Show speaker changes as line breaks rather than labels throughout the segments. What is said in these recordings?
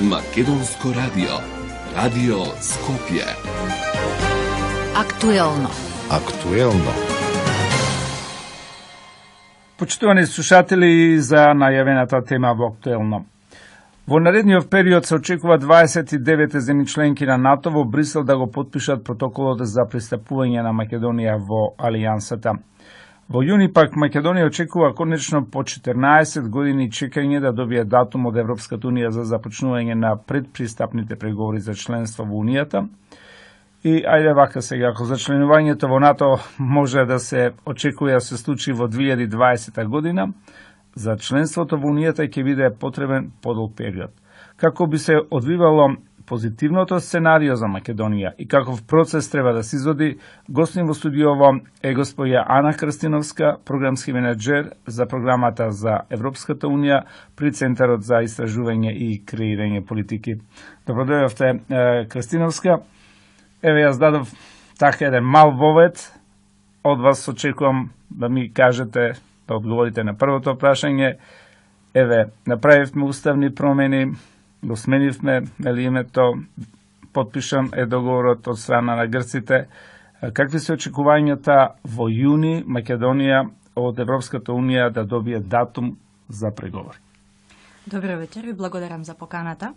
Македонско радио. Радио Скопје.
Актуелно.
Почитувани слушатели, за најавената тема во Актуелно. Во наредниот период се очекува 29 земји членки на НАТО во Брисел да го потпишат протоколот за пристапување на Македонија во Алијансата. Во јуни пак Македонија очекува конечно по 14 години чекање да добие датум од Европската Унија за започнување на предпристапните преговори за членство во Унијата. И ајде вака сега, ако за членувањето во НАТО може да се очекува да се случи во 2020 година, за членството во Унијата ќе биде потребен подолг период. Како би се одвивало позитивното сценарио за Македонија и каков процес треба да се изводи, гостин во студиово е господја Ана Крстиновска, програмски менеджер за програмата за Европската Унија при Центарот за истражување и креирање политики. Добро дојдовте, Крстиновска. Еве, јас дадов така еден мал вовед. Од вас очекувам да ми кажете, да одговорите на првото прашање. Еве, направивме уставни промени, го сменивме името, потпишан е договорот од страна на грците. Какви се очекувањата во јуни Македонија од Европската Унија да добие датум за преговори?
Добро вечер, ви благодарам за поканата.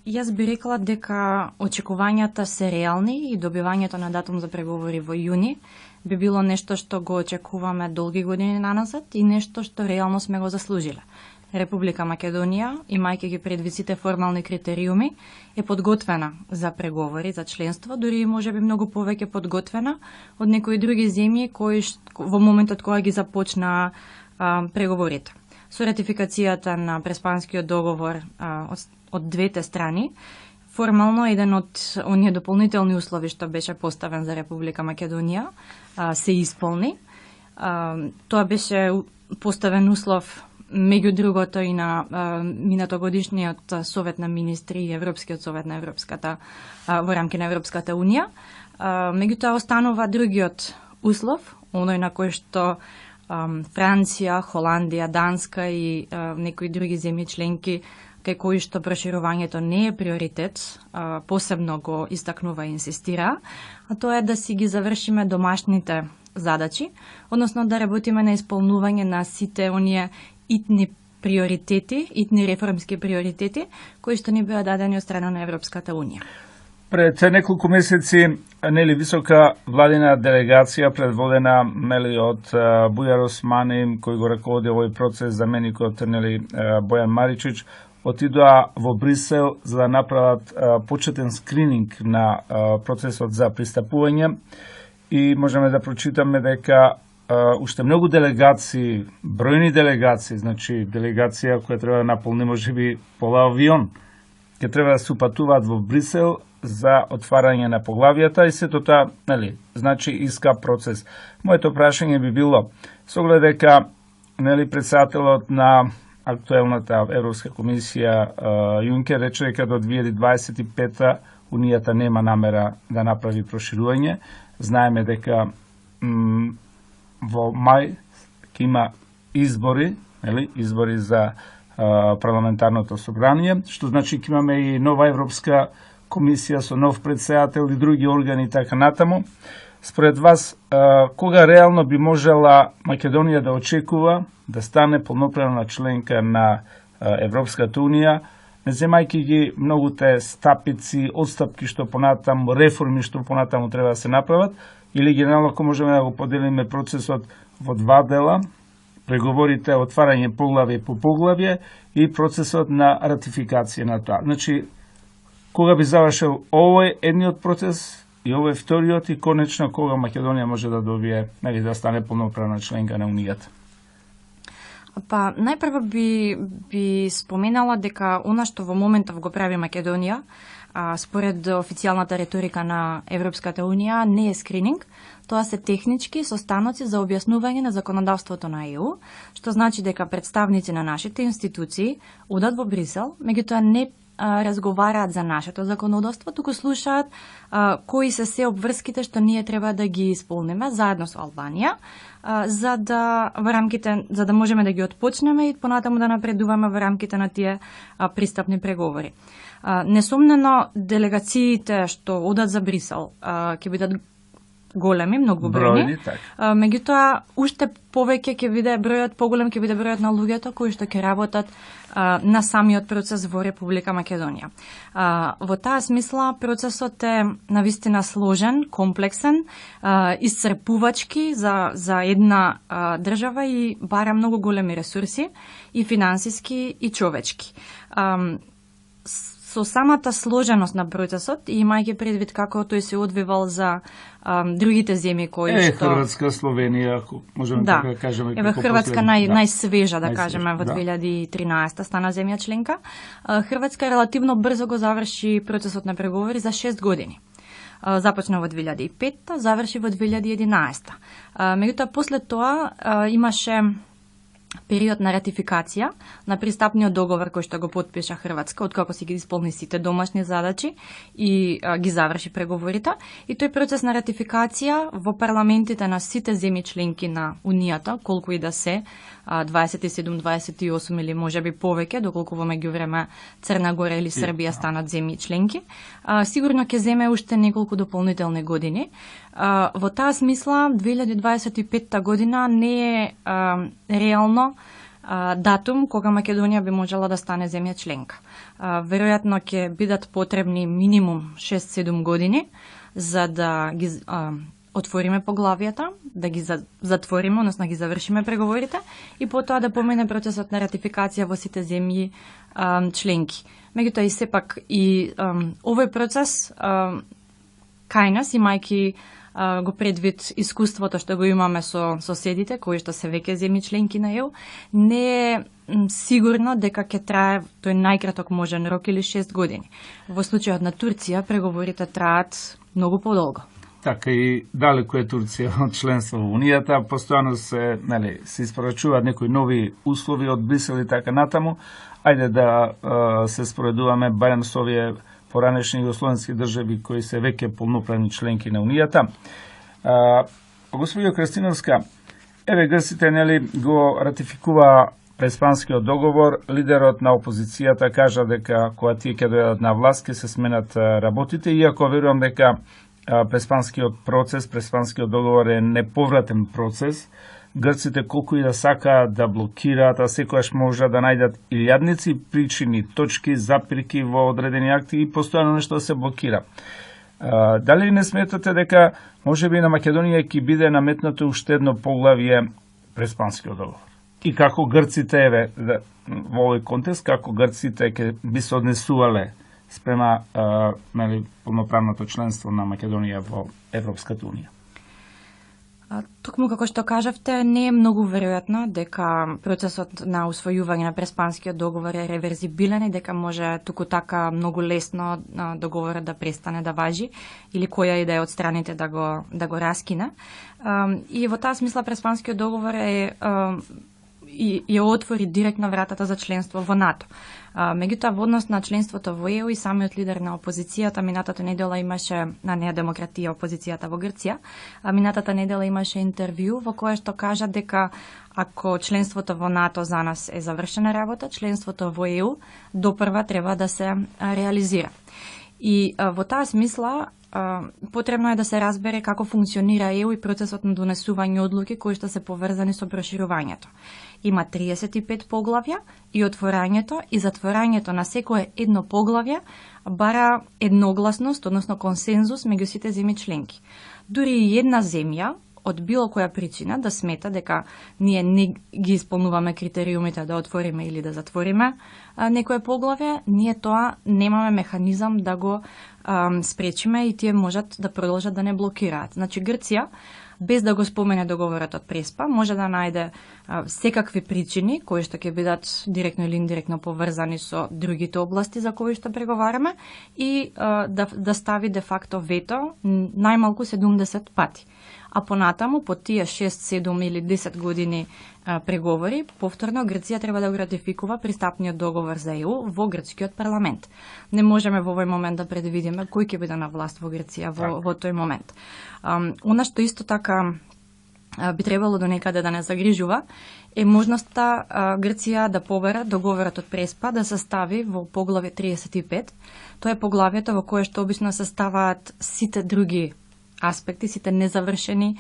Јас би рекла дека очекувањата се реални и добивањето на датум за преговори во јуни би било нешто што го очекуваме долги години наназад и нешто што реално сме го заслужиле. Република Македонија, имајќи ги предвид сите формални критериуми, е подготвена за преговори за членство, дури можеби многу повеќе подготвена од некои други земји кои во моментот кога ги започна преговорите. Со ратификацијата на Преспанскиот договор од двете страни, формално еден од оние дополнителни услови што беше поставен за Република Македонија се исполни. Тоа беше поставен услов меѓу другото и на минатогодишниот совет на министри и Европскиот совет на Европската во рамки на Европската Унија. Меѓутоа останува другиот услов, оној на кој што Франција, Холандија, Данска и некои други земји членки кај кои што проширувањето не е приоритет, посебно го истакнува и инсистира, а тоа е да си ги завршиме домашните задачи, односно да работиме на исполнување на сите оние итни приоритети, итни реформски приоритети, кои што ни беа дадени од страна на Европската Унија.
Пред неколку месеци висока владина делегација предводена од Бујар Османи, кој го раководи овој процес, заменикот Бојан Маричич, отидоа во Брисел за да направат почетен скрининг на процесот за пристапување и можеме да прочитаме дека уште многу делегации, бројни делегации, значи делегација која треба да наполни можеби пола авион, ќе треба да се упатуваат во Брисел за отварање на поглавијата и сето тоа, значи иска процес. Моето прашање би било, со оглед дека председателот на актуелната Европска комисија Јункер рече дека до 2025 Унијата нема намера да направи проширување. Знаеме дека во мај ќе има избори, избори за парламентарното собрание, што значи ќе имаме и нова Европска комисија со нов председател и други органи така натаму. Според вас, кога реално би можела Македонија да очекува да стане полноправна членка на Европската Унија, не земајќи ги многуте стапици, отстапки што понатаму, реформи што понатаму треба да се направат, или генерално ако можеме да го поделиме процесот во два дела, преговорите, отварање поглавје по поглавје и процесот на ратификација на тоа. Значи, кога би завршил овој едниот процес и овој вториот и конечно кога Македонија може да добие, да стане полноправна членка на Унијата?
Па, најпрво би споменала дека она што во моментов го прави Македонија, според официјалната реторика на Европската Унија, не е скрининг, тоа се технички состаноци за објаснување на законодавството на ЕУ, што значи дека представници на нашите институции одат во Брисел, меѓутоа не разговараат за нашето законодавство, туку слушаат кои се обврските што ние треба да ги исполниме заедно со Албанија, за да можеме да ги отпочнеме и понатаму да напредуваме во рамките на тие пристапни преговори. Несомнено, делегациите што одат за Брисел ќе бидат големи, многу бројни. Меѓутоа, уште повеќе ќе биде бројот, поголем ќе биде бројот на луѓето кои што ќе работат на самиот процес во Република Македонија. Во таа смисла, процесот е навистина сложен, комплексен, исцрпувачки за една држава и бара многу големи ресурси, и финансиски, и човечки. Со самата сложеност на процесот, и имајќи предвид како тој се одвивал за другите земји кои што...
Хрватска, Словенија, можеме така да кажеме.
Еве Хрватска најсвежа, да кажеме, во 2013 стана земја членка. Хрватска релативно брзо го заврши процесот на преговори за 6 години. Започна во 2005, заврши во 2011. Меѓутоа, после тоа имаше период на ратификација на пристапниот договор кој што го потпиша Хрватска, откако си ги исполни сите домашни задачи и ги заврши преговорите. И тој процес на ратификација во парламентите на сите земји членки на Унијата, колку и да се, 27, 28 или можеби повеќе, доколку во меѓувреме Црна Гора или Србија станат земји членки, сигурно ќе земе уште неколку дополнителни години. Во таа смисла, 2025 година не е реално датум кога Македонија би можела да стане земја членка. Веројатно ќе бидат потребни минимум 6-7 години за да ги отвориме поглавијата, да ги затвориме, односно ги завршиме преговорите и потоа да помине процесот на ратификација во сите земји членки. Меѓутоа и сепак и овој процес кај нас, имајќи го предвид искуството што го имаме со соседите, кои што се веќе земји членки на ЕУ, не е сигурно дека ќе трае тој најкраток можен рок или 6 години. Во случајот на Турција преговорите траат многу подолго.
Така и далеко е Турција од членство во Унијата, постојано се испорачуваат некои нови услови од Брисел и така натаму. Ајде да се споредуваме барем со овие поранешни југословенски држави кои се веќе полноправни членки на Унијата. Господио Крстиновска, еве грците го ратификува Преспанскиот договор, лидерот на опозицијата кажа дека кога тие ќе дојдат на власт ќе се сменат работите, иако верувам дека Преспанскиот процес, Преспанскиот договор е неповратен процес. Грците колку и да сакаат да блокираат, а секојаш може да најдат илјадници причини, точки, запирки во одредени акти и постојано нешто да се блокира. Дали не сметате дека можеби на Македонија ќе биде наметнато уште едно поглавје Преспанскиот договор? И како грците, еве, во овој контекст, како грците ќе би се однесувале спрема полноправното членство на Македонија во Европската Унија?
Токму како што кажавте, не е многу веројатно дека процесот на усвојување на Преспанскиот договор е реверзибилен и дека може туку така многу лесно договорот да престане да важи или која и да е од страните да го раскине. И во таа смисла Преспанскиот договор и ја отвори директно вратата за членство во НАТО. Меѓутоа, во однос на членството во ЕУ и самиот лидер на опозицијата минатата недела имаше, на Неа демократија, опозицијата во Грција, минатата недела имаше интервју во кое што кажа дека ако членството во НАТО за нас е завршена работа, членството во ЕУ допрва треба да се реализира. И во таа смисла потребно е да се разбере како функционира ЕУ и процесот на донесување одлуки кои што се поврзани со проширувањето. Има 35 поглавја и отворањето и затворањето на секое едно поглавје бара едногласност, односно консензус меѓу сите земји членки. Дури и една земја од било која причина да смета дека ние не ги исполнуваме критериумите да отвориме или да затвориме некое поглавје, ние тоа немаме механизам да го спречиме и тие можат да продолжат да не блокираат. Значи Грција, без да го спомене договорот од Преспа, може да најде секакви причини кои што ќе бидат директно или индиректно поврзани со другите области за кои што преговараме и да стави де факто вето најмалку 70 пати. а понатаму, по тие 6, 7 или 10 години преговори, повторно Грција треба да го ратификува пристапниот договор за ЕУ во грчкиот парламент. Не можеме во овој момент да предвидиме кој ќе биде на власт во Грција во тој момент. Она што исто така би требало до некаде да не загрижува е можноста Грција да побере договорот од Преспа да се стави во поглавје 35. Тоа е поглавјето во кое што обично се ставаат сите други аспекти, сите незавршени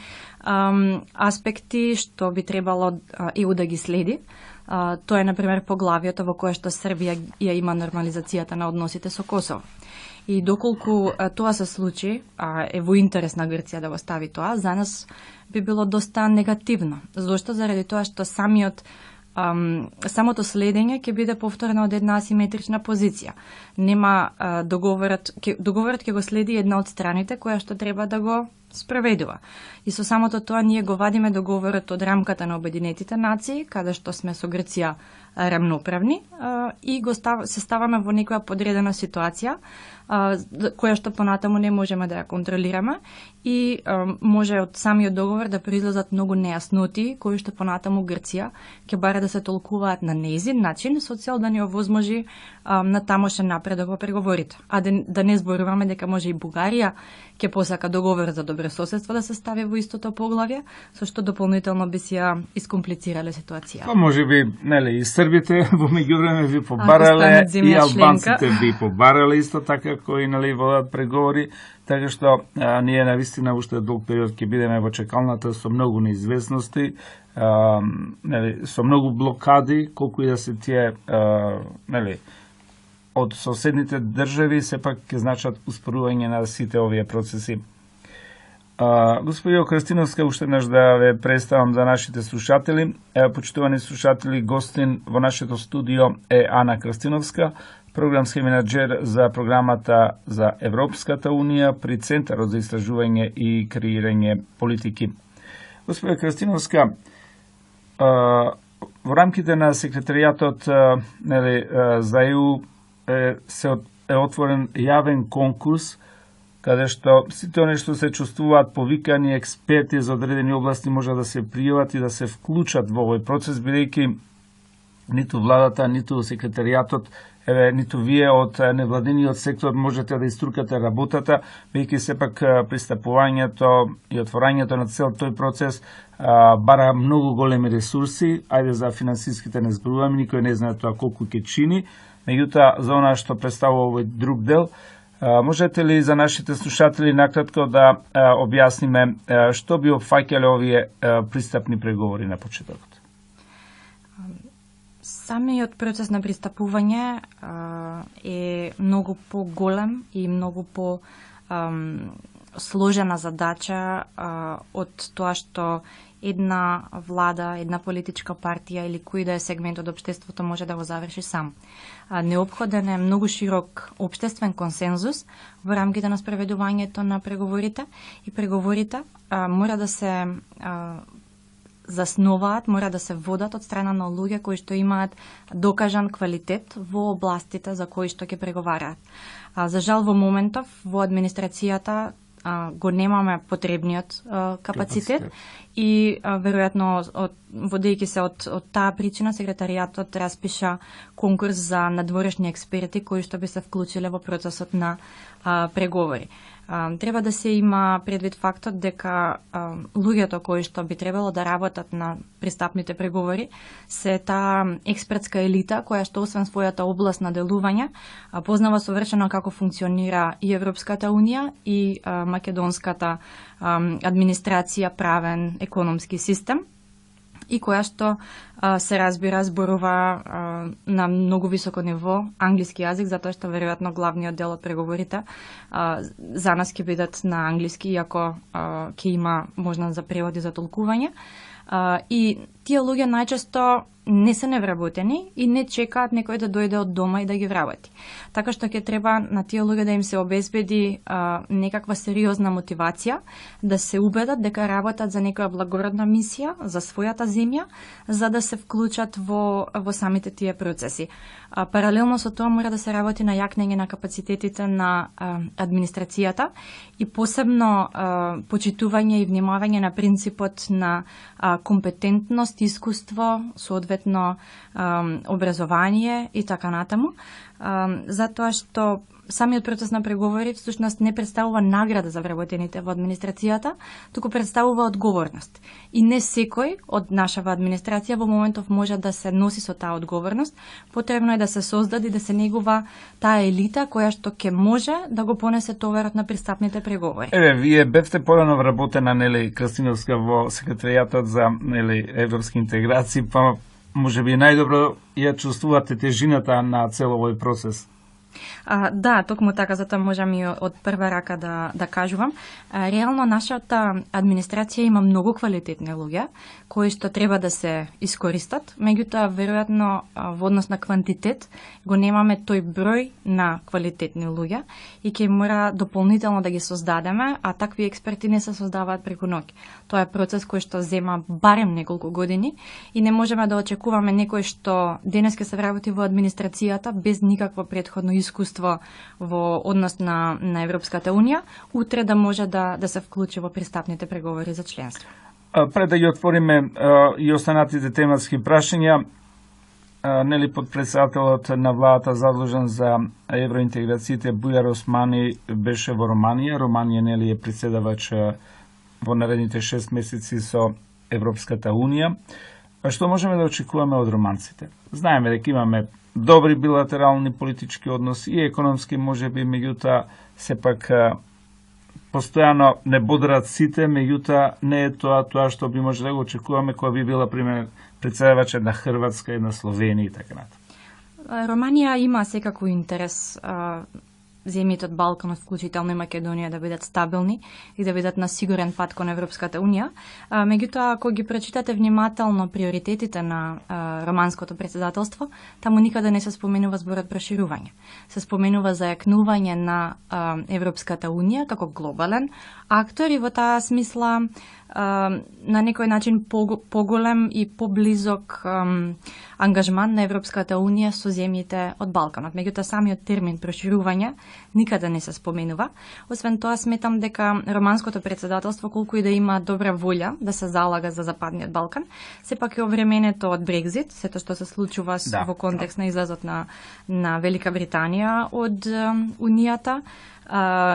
аспекти што би требало ЕУ да ги следи. Тоа е, например, поглавјето во кое што Србија ја има нормализацијата на односите со Косово. И доколку тоа се случи, е во интерес на Грција да го стави тоа, за нас би било доста негативно. Зошто? Заради тоа што самото следење ќе биде повторено од една асиметрична позиција. Нема договорот ќе го следи една од страните која што треба да го спроведува. И со самото тоа ние го вадиме договорот од рамката на Обединетите нации, каде што сме со Грција рамноправни, и се ставаме во некоја подредена ситуација, која што понатаму не можеме да ја контролираме и може од самиот договор да произлезат многу нејасноти кои што понатаму Грција ќе бара да се толкуваат на нејзин начин со цел да ни овозможи на тамошен напредок во преговорите. А да не зборуваме дека може и Бугарија ќе посака договор за добрососедство да се стави во истото поглавје, со што дополнително би си ја искомплицирале ситуација.
Па може би, нели, и србите во меѓувреме би побарале и албанците би побарале исто така кои, нели, водат преговори, така што ние навистина уште долг период ќе бидеме во чекалната со многу неизвестности, нели, со многу блокади, колку и да се тие, нели, од соседните држави сепак ќе значат успорување на сите овие процеси. Господио Крстиновска, уште еднаш да ве представам за нашите слушатели. Почитувани слушатели, гостин во нашето студио е Ана Крстиновска, програмски менаџер за програмата за Европската Унија при Центарот за истражување и креирање политики. Господио Крстиновска, во рамките на секретаријатот за ЕУ е отворен јавен конкурс каде што сите оние што се чувствуваат повикани експерти за одредени области може да се пријават и да се вклучат во овој процес, бидејќи ниту владата, ниту секретаријатот, ниту вие од невладиниот сектор можете да иструкате работата, бидејќи сепак пристапувањето и отворањето на цел тој процес бара многу големи ресурси. Ајде за финансиските не зборуваме, никој не знае тоа колку ќе чини. Меѓутоа, за она што представува овој друг дел, можете ли за нашите слушатели накратко да објасниме што би опфаќале овие пристапни преговори на почетокот?
Самиот процес на пристапување е многу поголем и многу по сложена задача од тоа што една влада, една политичка партија или кој да е сегмент од општеството може да го заврши сам. Неопходен е многу широк општествен консензус во рамките на спроведувањето на преговорите и преговорите мора да се засноваат, мора да се водат од страна на луѓе кои што имаат докажан квалитет во областите за кои што ќе преговараат. За жал во моментов во администрацијата го немаме потребниот капацитет и веројатно водејќи се од таа причина секретаријатот распиша конкурс за надворешни експерти кои што би се вклучиле во процесот на преговори. Треба да се има предвид фактот дека луѓето кои што би требало да работат на пристапните преговори се таа експертска елита која што освен својата област на делување познава совршено како функционира и Европската Унија и македонската администрација, правен, економски систем и која што се разбира зборува на многу високо ниво англиски јазик, затоа што веројатно главниот дел од преговорите за нас ќе бидат на англиски, иако ќе има можност за превод и за толкување. И тие луѓе најчесто не се невработени и не чекаат некој да дојде од дома и да ги вработи. Така што ќе треба на тие луѓе да им се обезбеди некаква сериозна мотивација, да се убедат дека работат за некоја благородна мисија, за својата земја, за да се вклучат во самите тие процеси. Паралелно со тоа мора да се работи на јакнење на капацитетите на администрацијата и посебно почитување и внимавање на принципот на компетентност, искуство, соодветно образование и така натаму, затоа што самиот процес на преговори всушност не представува награда за вработените во администрацијата, туку представува одговорност. И не секој од нашава администрација во моментов може да се носи со таа одговорност. Потребно е да се создаде, да се негува таа елита која што ќе може да го понесе товарот на пристапните преговори.
Еве, вие бевте порано вработена, нели, Крстиновска во секретаријатот за, нели, европски интеграции, па можеби најдобро ја чувствувате тежината на цел овој процес.
Да, токму така, затоа можам и од прва рака да кажувам. Реално нашата администрација има многу квалитетни луѓе кои што треба да се искористат, меѓутоа веројатно во однос на квантитет го немаме тој број на квалитетни луѓе и ќе мора дополнително да ги создадеме, а такви експерти не се создаваат преку ноќ. Тоа е процес кој што зема барем неколку години и не можеме да очекуваме некој што денес ќе се вработи во администрацијата без никакво претходно искуство во однос на Европската Унија, утре да може да се вклучи во пристапните преговори за членство.
Пред да ги отвориме и останатите тематски прашања, нели подпредседателот на владата задлужен за евроинтеграциите Бујар Османи беше во Романија. Романија нели е претседавач во наредните 6 месеци со Европската Унија. Што можеме да очекуваме од романците? Знаеме дека имаме добри билатерални политички односи и економски можеби, меѓутоа сепак постојано не бодрат сите, меѓутоа не е тоа што би може да го очекуваме кога би била пример претседавач една Хрватска, една Словенија и така натаму.
Романија има секако интерес земјите од Балканот, вклучително и Македонија, да бидат стабилни и да бидат на сигурен пат кон Европската Унија. Меѓутоа, ако ги прочитате внимателно приоритетите на романското председателство, таму никаде не се споменува зборот проширување. Се споменува зајакнување на Европската Унија како глобален актор и во таа смисла на некој начин поголем и поблизок ангажман на Европската Унија со земјите од Балканот. Меѓутоа, самиот термин проширување никаде не се споменува. Освен тоа, сметам дека романското председателство, колку и да има добра волја да се залага за Западниот Балкан, сепак е овременето од Брекзит, сето што се случува во контекст на излазот на Велика Британија од Унијата,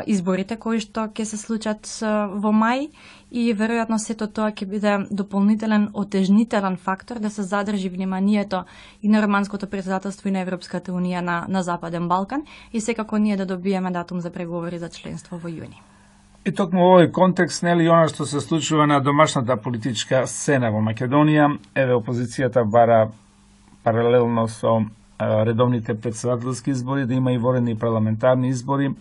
изборите кои што ќе се случат во мај и веројатно сето тоа ќе биде дополнителен отежнителен фактор да се задржи вниманието и на романското председателство и на Европската Унија на Западен Балкан и секако ние да добиеме датум за преговори за членство во јуни.
И токму во овој контекст, нели, она што се случува на домашната политичка сцена во Македонија, еве опозицијата бара паралелно со редовните председателски избори да има и воредни парламентарни избори.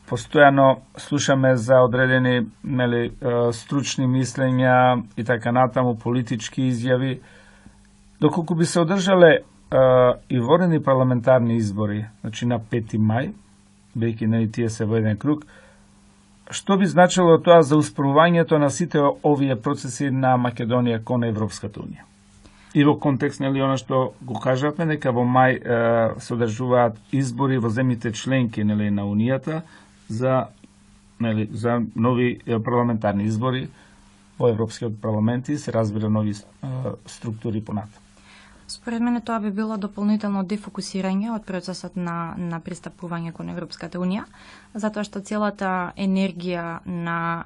Постојано слушаме за одредени, нели, стручни мислења и така натаму, политички изјави. Доколку би се одржале и воредни парламентарни избори, значи на 5 мај, бејќи нели тие се во еден круг, што би значило тоа за успорувањето на сите овие процеси на Македонија кон Европската Унија? И во контекст, нели, она што го кажавме, дека во мај се одржуваат избори во земјите членки, нели, на Унијата за нови парламентарни избори во Европскиот парламент и се разбира нови структури понатаму.
Според мене тоа би било дополнително дефокусирање од процесот на пристапување кон Европската Унија, затоа што целата енергија на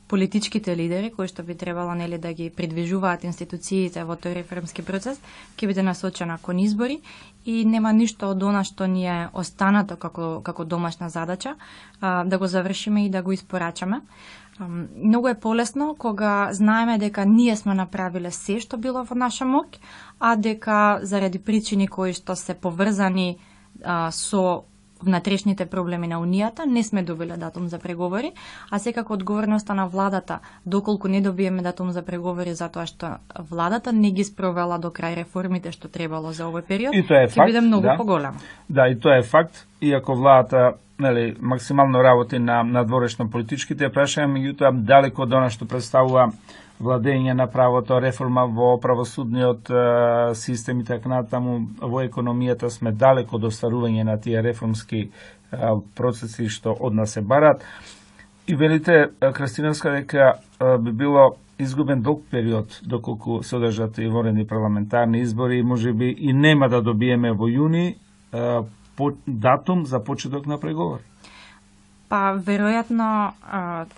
политичките лидери кои што би требало, нели, да ги придвижуваат институциите во тој реформски процес ќе биде насочена кон избори и нема ништо од она што ни е останато како домашна задача да го завршиме и да го испорачаме. Многу е полесно кога знаеме дека ние сме направиле се што било во наша моќ, а дека заради причини кои што се поврзани со внатрешните проблеми на Унијата, не сме добиле датум за преговори, а секако одговорноста на владата, доколку не добиеме датум за преговори затоа што владата не ги спровела до крај реформите што требало за овој период, ќе биде многу поголема.
Да, и тоа е факт, иако владата максимално работи на надворешно политичките прашања, меѓутоа далеко од она што представува владење на правото, реформа во правосудниот систем и така натаму, во економијата сме далеко од остварување на тие реформски процеси што од нас се барат. И велите, Крстиновска, дека би било изгубен долг период доколку се одржат и воредни парламентарни избори, можеби и нема да добиеме во јуни датум за почеток на преговори.
Па, веројатно,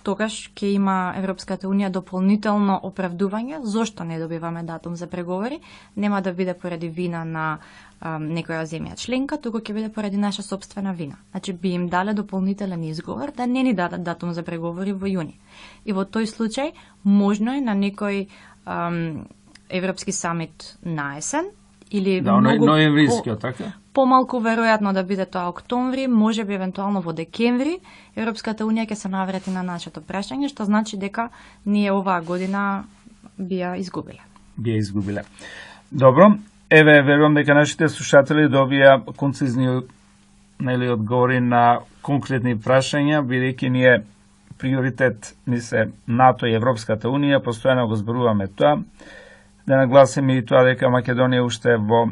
тогаш ќе има Европската Унија дополнително оправдување зошто не добиваме датум за преговори. Нема да биде поради вина на некоја земја членка, туку ќе биде поради наша собствена вина. Значи, би им дале дополнителен изговор да не ни дадат датум за преговори во јуни. И во тој случај, можно е на некој Европски самит на есен, или многу
ноемврискиот, така?
Помалку веројатно да биде тоа октомври, можеби евентуално во декември, Европската Унија ќе се наврати на нашето прашање, што значи дека ние оваа година би ја изгубиле.
Добро, еве верувам дека нашите слушатели добија концизни одговори на конкретни прашања, бидејќи ние приоритет ни се НАТО и Европската Унија, постојано го зборуваме тоа. Да нагласиме и тоа дека Македонија уште во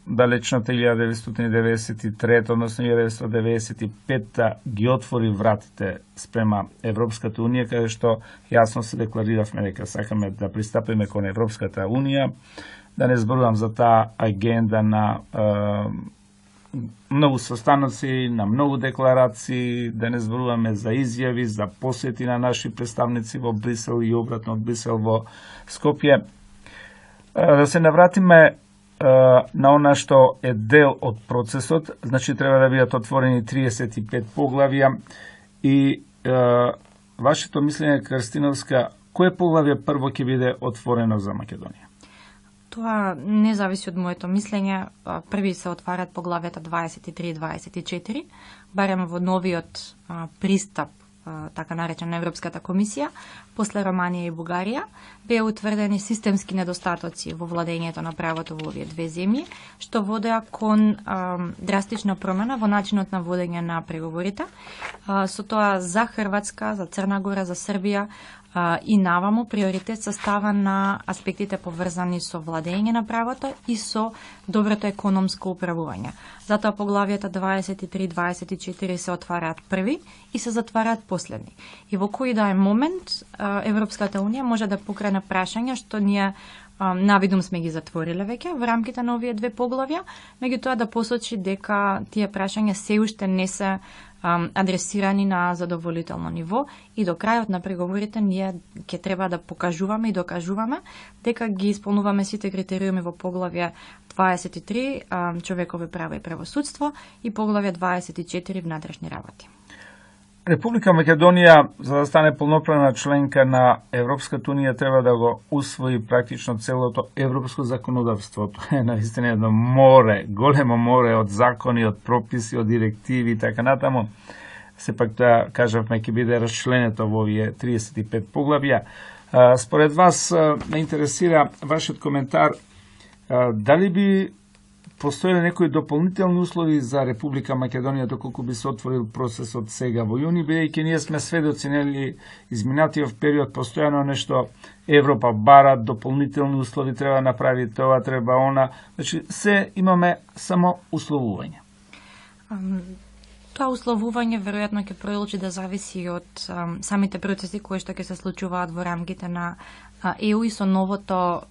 далечната 1993, односно 1995 ги отвори вратите спрема Европската Унија, каде што јасно се деклариравме дека сакаме да пристапиме кон Европската Унија. Да не зборувам за таа агенда на многу состаноци, на многу декларации, да не зборуваме за изјави, за посети на наши представници во Брисел и обратно од Брисел во Скопје. Да се навратиме на она што е дел од процесот, значи треба да бидат отворени 35 поглавја и вашето мислење, Крстиновска, кое поглавје прво ќе биде отворено за Македонија?
Тоа не зависи од моето мислење. Први се отварат поглавјата 23 и 24, барем во новиот пристап, така наречена Европската комисија, после Романија и Бугарија, беа утврдени системски недостатоци во владењето на правото во овие две земји, што водеа кон драстична промена во начинот на водење на преговорите. Со тоа за Хрватска, за Црна Гора, за Србија и наваму приоритет се става на аспектите поврзани со владење на правото и со доброто економско управување. Затоа поглавјата 23 и 24 се отвараат први и се затвараат последни. И во кој да е момент Европската Унија може да покрене прашања што ние навидум сме ги затвориле веќе во рамките на овие две поглавја, меѓутоа да посочи дека тие прашања се уште не се адресирани на задоволително ниво и до крајот на преговорите ние ќе треба да покажуваме и докажуваме дека ги исполнуваме сите критериуми во поглавје 23 човекови права и правосудство и поглавје 24 внатрешни работи.
Република Македонија, за да стане полноправна членка на Европската Унија, треба да го усвои практично целото европско законодавство. Тоа е наистина едно море, големо море од закони, од прописи, од директиви и така натаму. Сепак тоа, кажавме, ќе биде расчленето во овие 35 поглавја. Според вас, ме интересира вашиот коментар, дали би постоеле некои дополнителни услови за Република Македонија доколку би се отворил процесот сега во јуни, бидејќи ние сме сведоци, нели, изминатиот период постојано нешто Европа бара, дополнителни услови, треба да направи тоа, треба она, значи се имаме само условување.
Тоа условување веројатно ќе продолжи да зависи од самите процеси кои што ќе се случуваат во рамките на ЕУ и со новото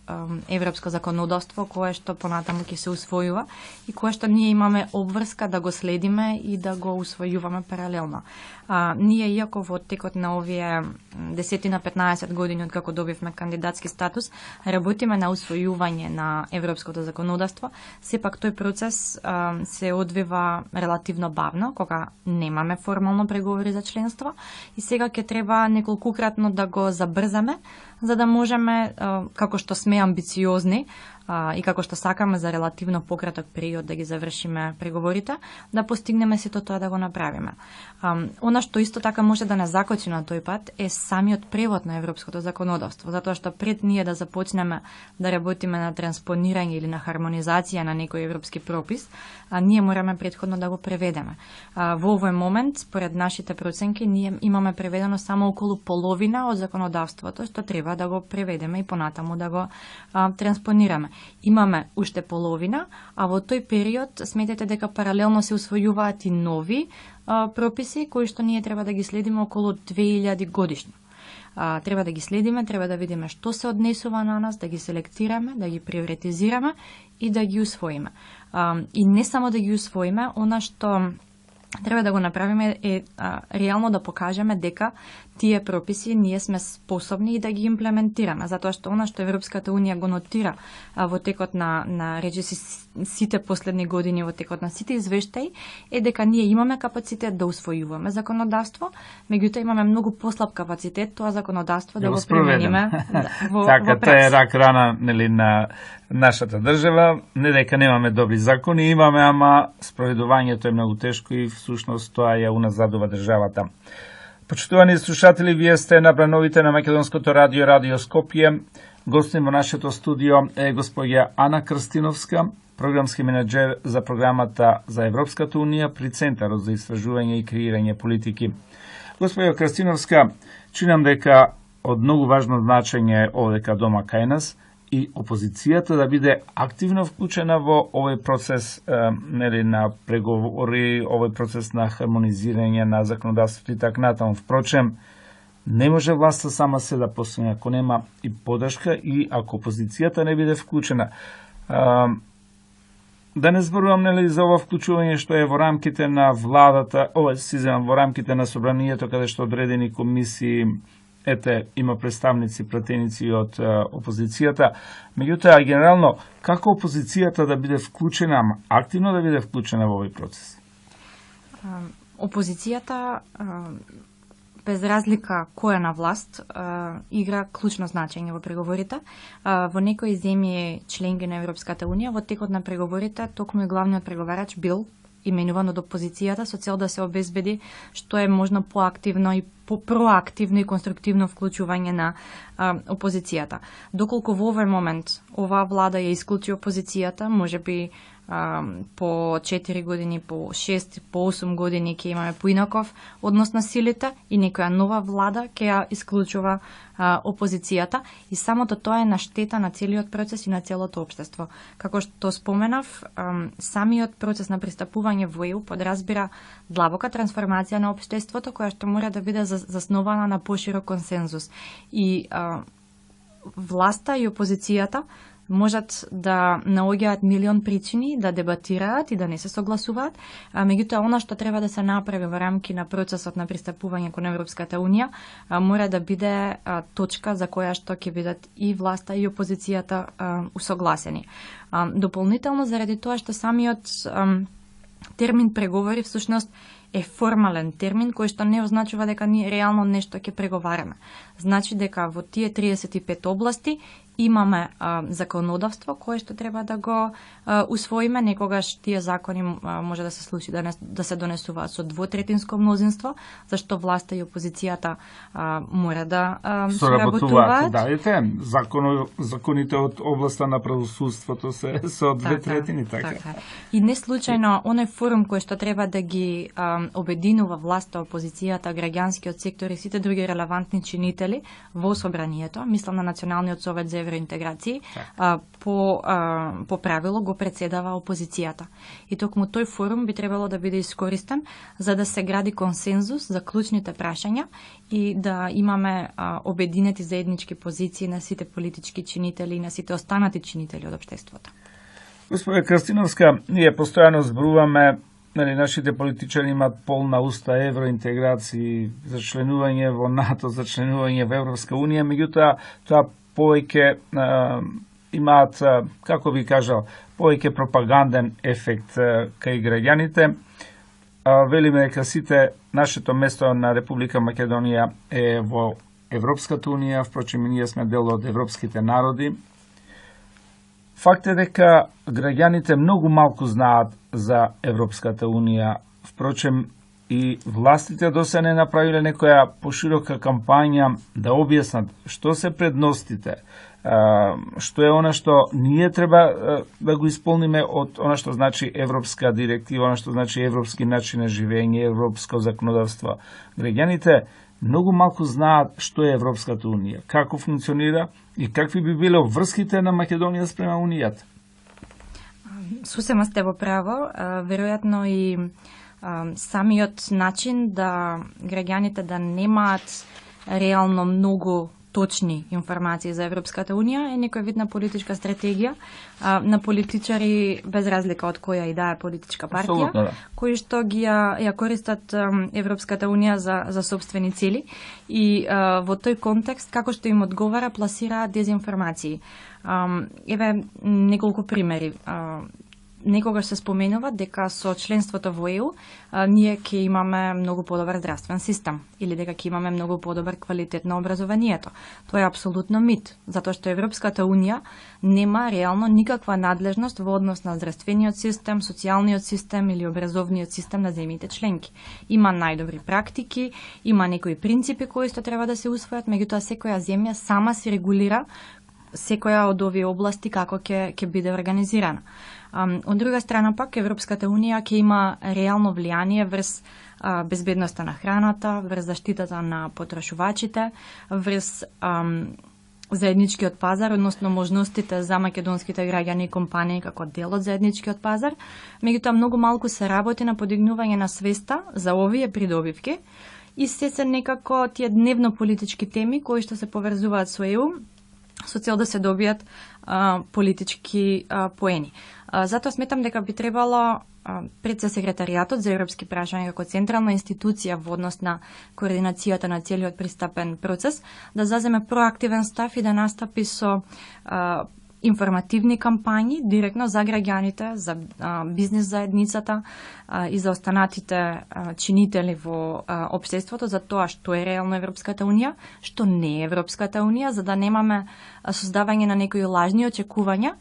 европско законодавство кое што понатаму ќе се усвојува и кое што ние имаме обврска да го следиме и да го усвојуваме паралелно. Ние, иако во текот на овие 10-15 години од како добивме кандидатски статус, работиме на усвојување на европското законодавство, сепак тој процес се одвива релативно бавно, кога немаме формално преговори за членство и сега ќе треба неколкукратно да го забрзаме, за да можеме, како што сме амбициозни, и како што сакаме за релативно пократок период да ги завршиме преговорите, да постигнеме сето тоа да го направиме. Она што исто така може да не закочи на тој пат е самиот превод на европското законодавство, затоа што пред ние да започнеме да работиме на транспонирање или на хармонизација на некој европски пропис, ние мораме претходно да го преведеме. Во овој момент, според нашите проценки, ние имаме преведено само околу половина од законодавството, што треба да го преведеме и понатаму да го транспонираме. Имаме уште половина, а во тој период сметете дека паралелно се усвојуваат и нови прописи кои што ние треба да ги следиме околу 2000 годишно. Треба да ги следиме, треба да видиме што се однесува на нас, да ги селектираме, да ги приоритизираме и да ги усвоиме. И не само да ги усвоиме, она што треба да го направиме е реално да покажеме дека тие прописи ние сме способни и да ги имплементираме, затоа што она што Европската Унија го нотира во текот на речиси сите последни години, во текот на сите извештаи, е дека ние имаме капацитет да усвојуваме законодавство, меѓутоа имаме многу послаб капацитет тоа законодавство да го примениме во
така, тоа е рак рана нели на нашата држава, не дека немаме добри закони, имаме, ама спроведувањето е многу тешко и всушност тоа ја уназадува државата. Почитувани слушатели, вие сте на брановите на Македонското радио, Радио Скопје. Гостин во нашето студио е господја Ана Крстиновска, програмски менеджер за програмата за Европската Унија при Центарот за истражување и креирање политики. Господја Крстиновска, чинам дека од многу важно значење овдека дома кај нас и опозицијата да биде активно вклучена во овој процес нели на преговори, овој процес на хармонизирање на законодавството и така натаму. Впрочем, не може власта сама се да постигне ако нема и подршка и ако опозицијата не биде вклучена. Да не зборувам нели за ова вклучување што е во рамките на владата, во рамките на собранието каде што одредени комисии има представници, пратеници од опозицијата. Меѓутоа, генерално, како опозицијата да биде вклучена, активно да биде вклучена во овој процес?
Опозицијата, без разлика која на власт, игра клучно значење во преговорите. Во некои земји членки на Европската Унија, во текот на преговорите, токму и главниот преговарач бил именуван од опозицијата со цел да се обезбеди што е можно поактивно и проактивно и конструктивно вклучување на опозицијата. Доколку во овој момент оваа влада ја исклучи опозицијата, можеби по 4 години, по 6, по 8 години ќе имаме поинаков однос на силите и некоја нова влада ќе ја исклучува опозицијата и самото тоа е на штета на целиот процес и на целото општество. Како што споменав, самиот процес на пристапување во ЕУ подразбира длабока трансформација на општеството која што мора да биде заснована на поширок консензус. И власта и опозицијата можат да наоѓаат милион причини да дебатираат и да не се согласуваат, меѓутоа она што треба да се направи во рамки на процесот на пристапување кон Европската Унија мора да биде точка за која што ќе бидат и власта и опозицијата усогласени. Дополнително заради тоа што самиот термин преговори всушност е формален термин кој што не означува дека ние реално нешто ќе преговараме. Значи дека во тие 35 области имаме законодавство кое што треба да го усвоиме. Некогаш тие закони може да се случи да се донесуваат со двотретинско мнозинство, зашто власта и опозицијата мора да соработуваат.
Да, законите од областа на правосудството се со две третини, така.
И не случајно оној форум кој што треба да ги обединува власта, опозицијата, граѓанскиот сектор и сите други релевантни чинители во собранието, мислам на Националниот совет за евроинтеграции, по правило го председава опозицијата. И токму тој форум би требало да биде искористен за да се гради консензус за клучните прашања и да имаме обединети заеднички позиции на сите политички чинители и на сите останати чинители од општеството.
Господја Крстиновска, ние постојано зборуваме, нашите политичари имаат полна уста евроинтеграции, за членување во НАТО, за членување во Европска Унија, меѓутоа тоа повеќе имаат, како би кажал, повеќе пропаганден ефект кај граѓаните. Велиме дека сите нашето место на Република Македонија е во Европската Унија, впрочем ние сме дел од европските народи. Факт е дека граѓаните многу малку знаат за Европската Унија. Впрочем, и властите до се не направиле некоја поширока кампања да објаснат што се предностите, што е она што ние треба да го исполниме од она што значи европска директива, она што значи европски начин на живење, европско законодавство. Граѓаните многу малку знаат што е Европската Унија, како функционира и какви би биле врските на Македонија спрема Унијата.
Сосема сте во право, веројатно и самиот начин да граѓаните да немаат реално многу точни информации за Европската Унија е некој вид на политичка стратегија на политичари без разлика од која и да е политичка партија,
да.
кои што ги ја користат Европската Унија за собствени цели и во тој контекст како што им одговара пласираат дезинформации. Еве неколку примери. Некогаш се споменува дека со членството во ЕУ ние ќе имаме многу подобар здравствен систем или дека ќе имаме многу подобар квалитет на образованието. Тоа е апсолутно мит, затоа што Европската Унија нема реално никаква надлежност во однос на здравствениот систем, социјалниот систем или образовниот систем на земјите членки. Има најдобри практики, има некои принципи кои што треба да се усвојат, меѓутоа секоја земја сама се регулира секоја од овие области како ќе биде организирана. Од друга страна пак, Европската Унија ќе има реално влијание врз безбедноста на храната, врз заштитата на потрошувачите, врз заедничкиот пазар, односно можностите за македонските граѓани и компании како дел од заедничкиот пазар. Меѓутоа, многу малку се работи на подигнување на свеста за овие придобивки и се некако тие дневно политички теми кои што се поврзуваат со ЕУ со цел да се добијат политички поени. Затоа сметам дека би требало пред се секретаријатот за европски прашања како централна институција во однос на координацијата на целиот пристапен процес да заземе проактивен став и да настапи со информативни кампањи директно за граѓаните, за бизнес заедницата и за останатите чинители во општеството за тоа што е реално Европската Унија, што не е Европската Унија, за да немаме создавање на некои лажни очекувања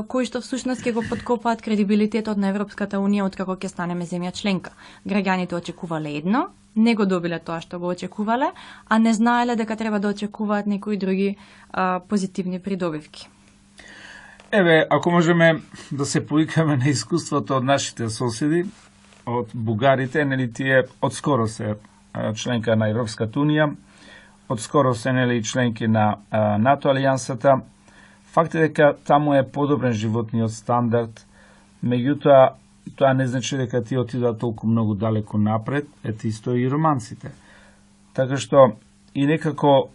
кои што всушност ќе го подкопаат кредибилитетот на Европската Унија откако ќе станеме земја членка. Граѓаните очекувале едно, не го добиле тоа што го очекувале, а не знаеле дека треба да очекуваат некои други позитивни придобивки.
Еве, ако можеме да се поикаме на искуството од нашите соседи, од бугарите, нели тие одскоро се членка на Европската Унија, одскоро се нели членки на НАТО алијансата. Факт е дека таму е подобрен животниот стандард, меѓутоа тоа не значи дека тие отидат толку многу далеку напред, ете исто и романците. Така што и некако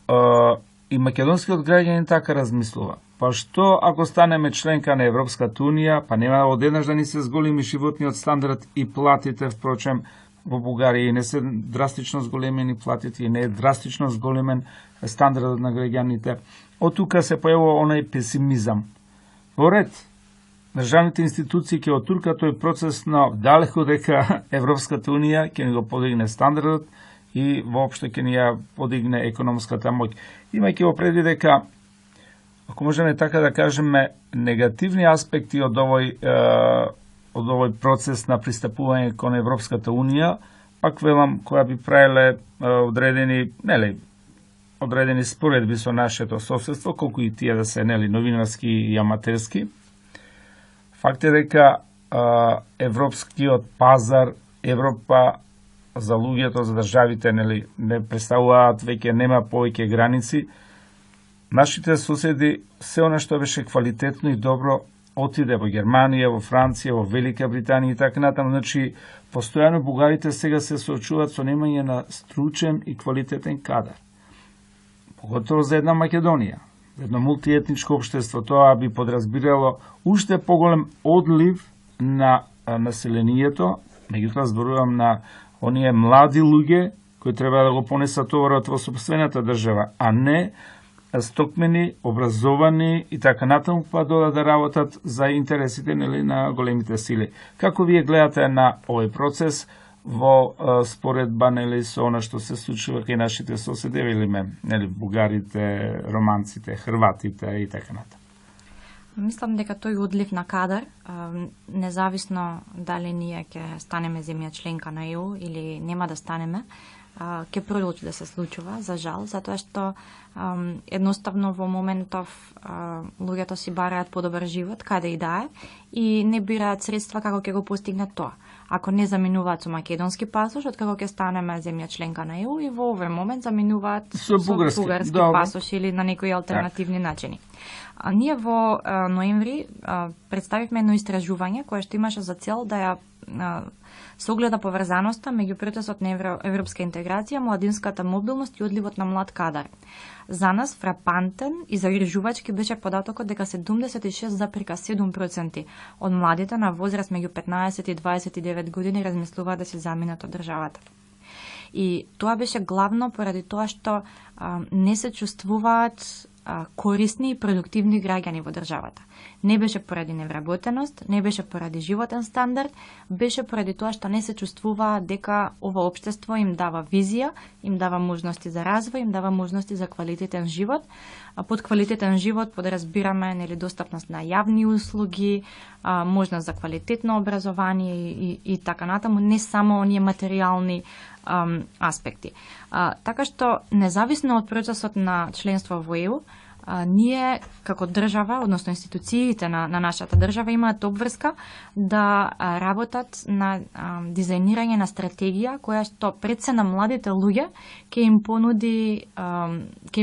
и македонскиот граѓанин така размислува. Па што ако станеме членка на Европската Унија, па нема одеднаш да ни се зголеми животниот стандард и платите, впрочем, во Бугарија не се драстично зголемени платите и не е драстично зголемен стандардот на граѓаните. Од тука се појавува онај песимизам. Во ред, државните институции ќе отуркат тој процес, но далеко дека Европската Унија ќе ни го подигне стандардот и воопшто ќе ни ја подигне економската моќ. Имајќи во предвид дека, ако можеме така да кажеме, негативни аспекти од овој процес на пристапување кон Европската Унија, пак велам, која би правиле одредени споредби со нашето соседство, колку и тие да се новинарски и аматерски. Факт е дека европскиот пазар, Европа за луѓето, за државите не представуваат веќе, нема повеќе граници. Нашите соседи, се она што беше квалитетно и добро, отиде во Германија, во Франција, во Велика Британија и така натаму. Значи, постојано бугарите сега се соочуваат со немање на стручен и квалитетен кадар. Поготово за една Македонија, за едно мултиетничко општество, тоа би подразбирало уште поголем одлив на населението, меѓутоа зборувам на оние млади луѓе кои треба да го понесат товарот во сопствената држава, а не стокмени, образовани и така натаму, па да работат за интересите на големите сили. Како вие гледате на овој процес во споредба со она што се случува кај нашите соседи, бугарите, романците, хрватите и така натаму?
Мислам дека тој одлив на кадар, независно дали ние ќе станеме земја членка на ЕУ или нема да станеме, ќе продолжи да се случува, за жал, затоа што едноставно во моментов луѓето си бараат подобар живот, каде и да е, и не бираат средства како ќе го постигнат тоа. Ако не заминуваат со македонски пасош, откако ќе станеме земја членка на ЕУ, и во овој момент заминуваат со бугарски пасош или на некои алтернативни начини. Ние во ноември представивме едно истражување кое што имаше за цел да ја согледа поврзаноста меѓу процесот на европска интеграција, младинската мобилност и одливот на млад кадар. За нас фрапантен и загрижувачки беше податокот дека 76,7% од младите на возраст меѓу 15 и 29 години размислуваат да се заминат од државата. И тоа беше главно поради тоа што не се чувствуваат корисни и продуктивни граѓани во државата. Не беше поради невработеност, не беше поради животен стандард, беше поради тоа што не се чувствуваа дека ова општество им дава визија, им дава можности за развој, им дава можности за квалитетен живот. Под квалитетен живот подразбираме достапност на јавни услуги, можност за квалитетно образование и така натаму, не само оние материјални аспекти. Така што, независно од процесот на членство во ЕУ, ние како држава, односно институциите на нашата држава имаат обврска да работат на дизајнирање на стратегија која што пред се на младите луѓе ќе им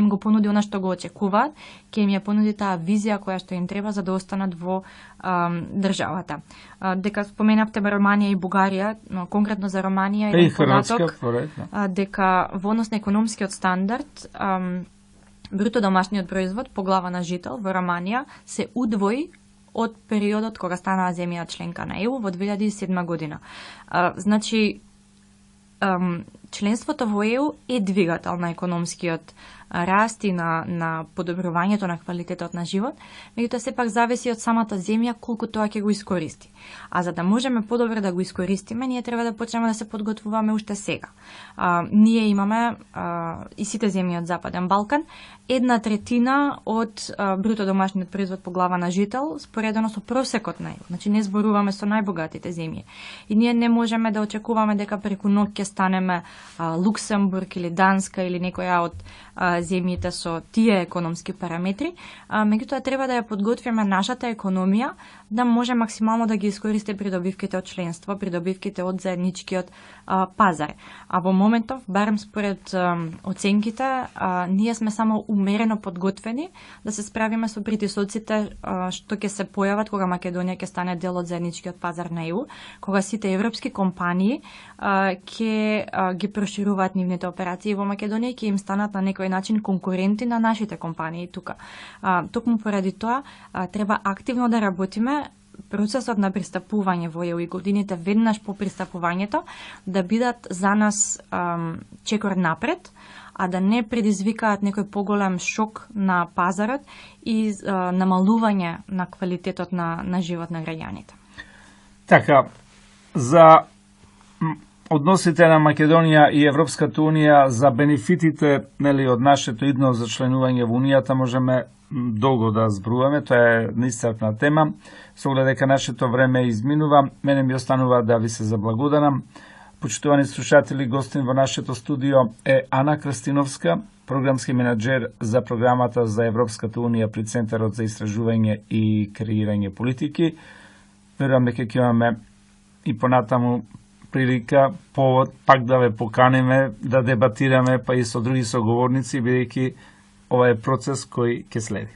го понуди она што го очекуваат, ќе им ја понуди таа визија која што им треба за да останат во државата. Дека споменавте Романија и Бугарија, конкретно за Романија еден податок дека во однос на економскиот стандард бруто домашниот производ по глава на жител во Романија се удвои од периодот кога станаа земја членка на ЕУ во 2007 година. Значи, членството во ЕУ е двигател на економскиот раст и на подобрувањето на квалитетот на живот, меѓутоа сепак зависи од самата земја колку тоа ќе го искористи. А за да можеме подобро да го искористиме, ние треба да почнеме да се подготвуваме уште сега. Ние имаме и сите земји од Западен Балкан 1/3 од бруто домашниот производ по глава на жител споредено со просекот на ЕУ. Значи не зборуваме со најбогатите земји. И ние не можеме да очекуваме дека преку ноќ ќе станеме Луксембург или Данска или некоја од земјите со тие економски параметри, меѓутоа треба да ја подготвиме нашата економија да може максимално да ги искористи придобивките од членство, придобивките од заедничкиот пазар. А во моментов, барем според оценките, ние сме само умерено подготвени да се справиме со притисоците што ќе се појават кога Македонија ќе стане дел од заедничкиот пазар на ЕУ, кога сите европски компании ќе ги прошируваат нивните операции во Македонија и ќе им станат на некој начин конкуренти на нашите компании тука. Токму поради тоа треба активно да работиме процесот на пристапување во ЕУ и годините веднаш по пристапувањето да бидат за нас чекор напред, а да не предизвикаат некој поголем шок на пазарот и намалување на квалитетот на живот на граѓаните.
Така, за односите на Македонија и Европската Унија, за бенефитите од нашето идно за членување во Унијата можеме долго да зборуваме, тоа е неисцрпна тема. Со оглед дека нашето време изминува, мене ми останува да ви се заблагодарам. Почитувани слушатели, гостин во нашето студио е Ана Крстиновска, програмски менаџер за програмата за Европската Унија при Центарот за истражување и креирање политики. Верувам дека ќе имаме и понатаму прилика, повод, пак да ве поканеме, да дебатираме, па и со други соговорници, бидејќи ова е процес кој ќе следи.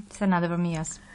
Се надевам и јас.